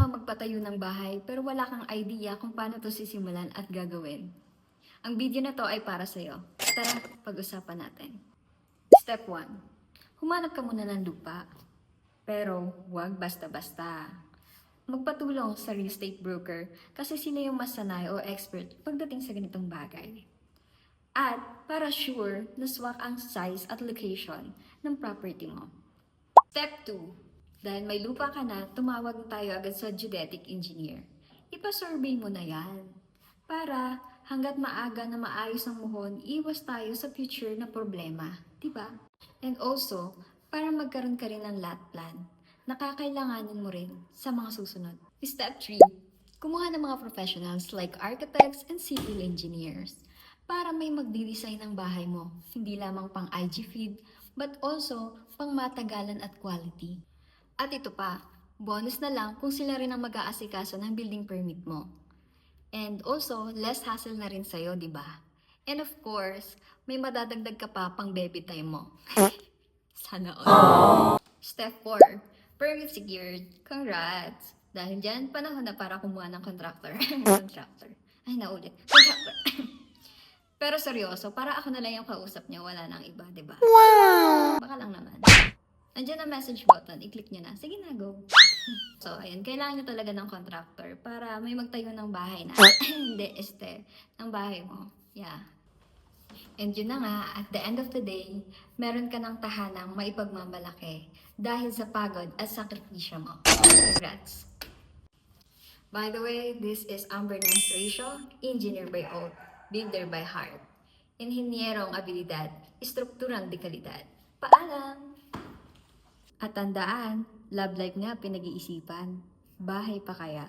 bang magpatayo ng bahay pero wala kang idea kung paano to sisimulan at gagawin? Ang video na to ay para sa'yo. Tara, pag-usapan natin. Step 1. Humanap ka muna ng lupa. Pero huwag basta-basta. Magpatulong sa real estate broker kasi sila yung mas sanay o expert pagdating sa ganitong bagay. At para sure na swak ang size at location ng property mo. Step 2. Dahil may lupa ka na, tumawag tayo agad sa geodetic engineer. Ipa-survey mo na yan. Para hanggat maaga na maayos ang muhon, iwas tayo sa future na problema. Diba? And also, para magkaroon ka rin ng lot plan, nakakailanganin mo rin sa mga susunod. Step 3. Kumuha ng mga professionals like architects and civil engineers para may magdi-design ng bahay mo. Hindi lamang pang IG feed, but also pang matagalan at quality. At ito pa, bonus na lang kung sila rin ang mag-aasikaso ng building permit mo. And also, less hassle na rin sa'yo, di ba? And of course, may madadagdag ka pa pang baby time mo. Sana all. Step 4. Permit secured. Congrats! Dahil dyan, panahon na para kumuha ng contractor. Contractor. Ay, naulit. Contractor. Pero seryoso, para ako na lang yung kausap niya, wala nang iba, di ba? Wow! Baka lang naman. Andiyan ang message button, i-click nyo na. Sige na, go. So, ayun, kailangan nyo talaga ng contractor para may magtayo ng bahay na. Hindi, ng bahay mo. Yeah. And yun na nga, at the end of the day, meron ka ng tahanang maipagmamalaki dahil sa pagod at sakripisyo mo. Congrats! By the way, this is Amber Nance Ratio, engineer by oath, builder by heart. Inhinyerong abilidad, strukturang dekalidad. Paalam! At tandaan, love life nga pinag-iisipan. Bahay pa kaya?